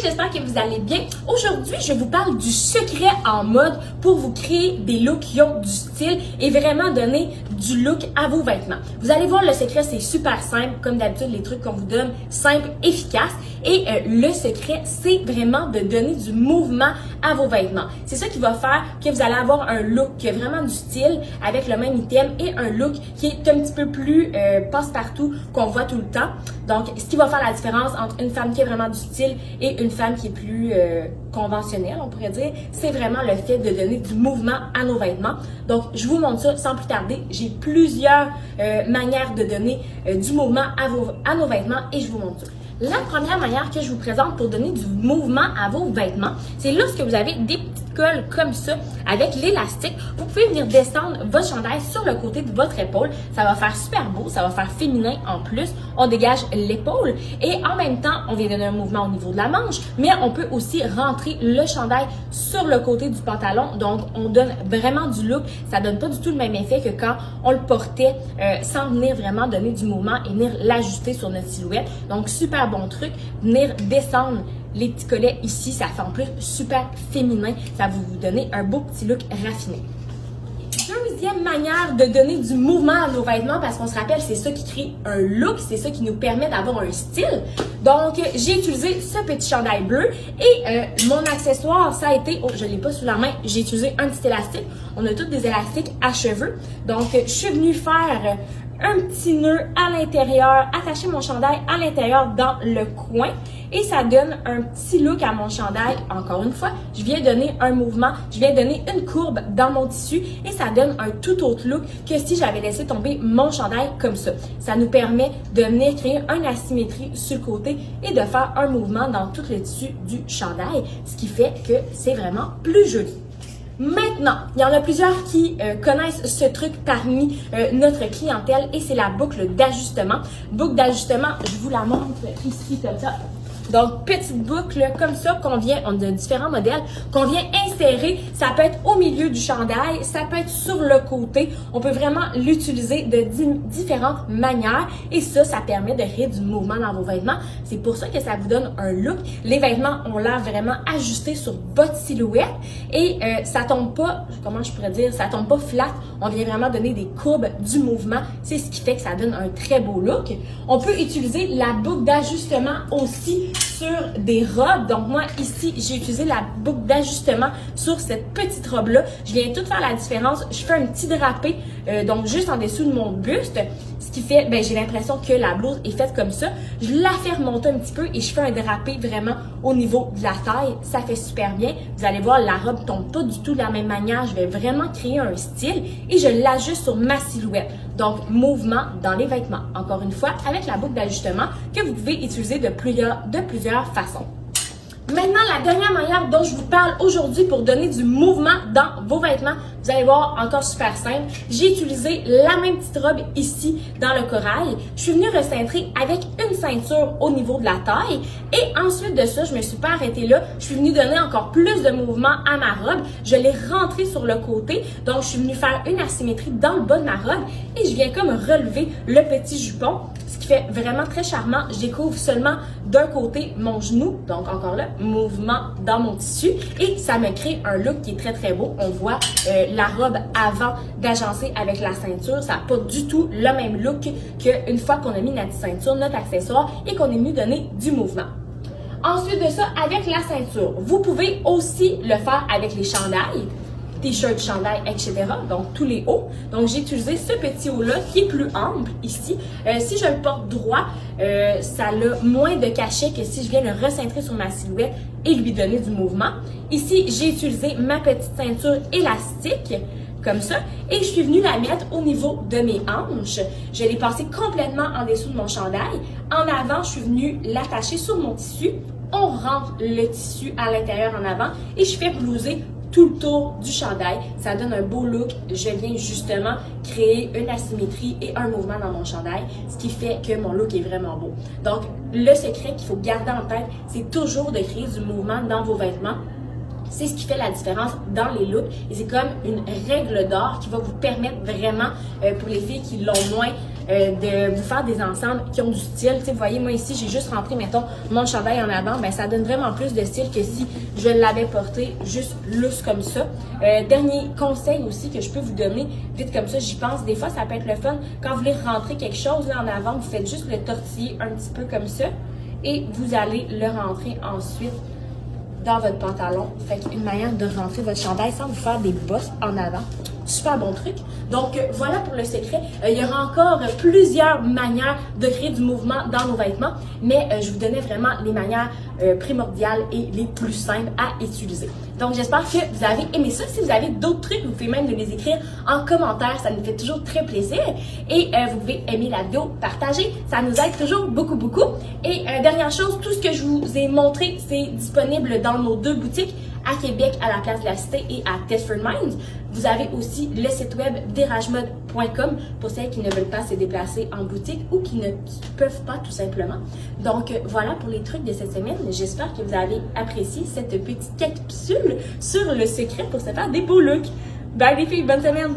j'espère que vous allez bien. Aujourd'hui, je vous parle du secret en mode pour vous créer des looks qui ont du style et vraiment donner du look à vos vêtements. Vous allez voir, le secret, c'est super simple. Comme d'habitude, les trucs qu'on vous donne, simple, efficace. Et le secret, c'est vraiment de donner du mouvement à vos vêtements. C'est ça qui va faire que vous allez avoir un look qui a vraiment du style avec le même item et un look qui est un petit peu plus passe-partout qu'on voit tout le temps. Donc, ce qui va faire la différence entre une femme qui a vraiment du style et une femme qui est plus conventionnelle, on pourrait dire, c'est vraiment le fait de donner du mouvement à nos vêtements. Donc, je vous montre ça sans plus tarder. J'ai plusieurs manières de donner du mouvement à nos vêtements et je vous montre ça. La première manière que je vous présente pour donner du mouvement à vos vêtements, c'est lorsque vous avez des petites colles comme ça avec l'élastique, vous pouvez venir descendre votre chandail sur le côté de votre épaule. Ça va faire super beau, ça va faire féminin en plus. On dégage l'épaule et en même temps, on vient donner un mouvement au niveau de la manche, mais on peut aussi rentrer le chandail sur le côté du pantalon. Donc, on donne vraiment du look. Ça donne pas du tout le même effet que quand on le portait sans venir vraiment donner du mouvement et venir l'ajuster sur notre silhouette. Donc, super bon truc, venir descendre les petits collets ici, ça fait en plus super féminin, ça va vous donner un beau petit look raffiné. Deuxième manière de donner du mouvement à nos vêtements, parce qu'on se rappelle, c'est ça qui crée un look, c'est ça qui nous permet d'avoir un style. Donc, j'ai utilisé ce petit chandail bleu et mon accessoire, ça a été, oh, je ne l'ai pas sous la main, j'ai utilisé un petit élastique. On a tous des élastiques à cheveux. Donc, je suis venue faire un petit nœud à l'intérieur, attacher mon chandail à l'intérieur dans le coin et ça donne un petit look à mon chandail. Encore une fois, je viens donner un mouvement, je viens donner une courbe dans mon tissu et ça donne un tout autre look que si j'avais laissé tomber mon chandail comme ça. Ça nous permet de venir créer une asymétrie sur le côté et de faire un mouvement dans tout le tissu du chandail, ce qui fait que c'est vraiment plus joli. Maintenant, il y en a plusieurs qui connaissent ce truc parmi notre clientèle et c'est la boucle d'ajustement. Boucle d'ajustement, je vous la montre ici comme ça. Donc, petite boucle comme ça qu'on vient, on a différents modèles, qu'on vient insérer. Ça peut être au milieu du chandail, ça peut être sur le côté. On peut vraiment l'utiliser de différentes manières et ça permet de créer du mouvement dans vos vêtements. C'est pour ça que ça vous donne un look. Les vêtements ont l'air vraiment ajustés sur votre silhouette et ça tombe pas, comment je pourrais dire, ça tombe pas flat. On vient vraiment donner des courbes du mouvement. C'est ce qui fait que ça donne un très beau look. On peut utiliser la boucle d'ajustement aussi sur des robes. Donc moi ici j'ai utilisé la boucle d'ajustement sur cette petite robe là. Je viens tout faire la différence. Je fais un petit drapé donc juste en dessous de mon buste, ce qui fait, j'ai l'impression que la blouse est faite comme ça. Je la fais remonter un petit peu et je fais un drapé vraiment au niveau de la taille. Ça fait super bien. Vous allez voir, la robe tombe pas du tout de la même manière. Je vais vraiment créer un style et je l'ajuste sur ma silhouette. Donc, mouvement dans les vêtements. Encore une fois, avec la boucle d'ajustement que vous pouvez utiliser de plusieurs façons. Maintenant, la dernière manière dont je vous parle aujourd'hui pour donner du mouvement dans vos vêtements, vous allez voir, encore super simple. J'ai utilisé la même petite robe ici dans le corail. Je suis venue recintrer avec une ceinture au niveau de la taille. Et ensuite de ça, je me suis pas arrêtée là. Je suis venue donner encore plus de mouvement à ma robe. Je l'ai rentrée sur le côté. Donc, je suis venue faire une asymétrie dans le bas de ma robe. Et je viens comme relever le petit jupon. Ce qui fait vraiment très charmant. Je découvre seulement d'un côté mon genou. Donc, encore là, mouvement dans mon tissu. Et ça me crée un look qui est très, très beau. On voit la robe avant d'agencer avec la ceinture. Ça n'a pas du tout le même look qu'une fois qu'on a mis notre ceinture, notre accessoire et qu'on est venu donner du mouvement. Ensuite de ça, avec la ceinture, vous pouvez aussi le faire avec les chandails. T-shirt, chandail, etc. Donc, tous les hauts. Donc, j'ai utilisé ce petit haut-là qui est plus ample ici. Si je le porte droit, ça a moins de cachet que si je viens le recentrer sur ma silhouette et lui donner du mouvement. Ici, j'ai utilisé ma petite ceinture élastique comme ça et je suis venue la mettre au niveau de mes hanches. Je l'ai passée complètement en dessous de mon chandail. En avant, je suis venue l'attacher sur mon tissu. On rentre le tissu à l'intérieur en avant et je fais blouser tout le tour du chandail. Ça donne un beau look. Je viens justement créer une asymétrie et un mouvement dans mon chandail, ce qui fait que mon look est vraiment beau. Donc, le secret qu'il faut garder en tête, c'est toujours de créer du mouvement dans vos vêtements. C'est ce qui fait la différence dans les looks et c'est comme une règle d'or qui va vous permettre vraiment, pour les filles qui l'ont moins, de vous faire des ensembles qui ont du style. Vous voyez, moi ici, j'ai juste rentré, mettons, mon chandail en avant. Ben, ça donne vraiment plus de style que si je l'avais porté juste loose comme ça. Dernier conseil aussi que je peux vous donner, vite comme ça, j'y pense. Des fois, ça peut être le fun. Quand vous voulez rentrer quelque chose là, en avant, vous faites juste le tortiller un petit peu comme ça. Et vous allez le rentrer ensuite dans votre pantalon. Fait qu'une manière de rentrer votre chandail sans vous faire des bosses en avant. Super bon truc. Donc, voilà pour le secret. Il y aura encore plusieurs manières de créer du mouvement dans nos vêtements, mais je vous donnais vraiment les manières primordiales et les plus simples à utiliser. Donc, j'espère que vous avez aimé ça. Si vous avez d'autres trucs, vous pouvez même de les écrire en commentaire. Ça nous fait toujours très plaisir. Et vous pouvez aimer la vidéo, partager. Ça nous aide toujours beaucoup, beaucoup. Et dernière chose, tout ce que je vous ai montré, c'est disponible dans nos 2 boutiques à Québec, à la Place de la Cité et à Thetford Mines. Vous avez aussi le site web déragmode.com pour celles qui ne veulent pas se déplacer en boutique ou qui ne peuvent pas tout simplement. Donc voilà pour les trucs de cette semaine. J'espère que vous avez apprécié cette petite capsule sur le secret pour se faire des beaux looks. Bye les filles, bonne semaine!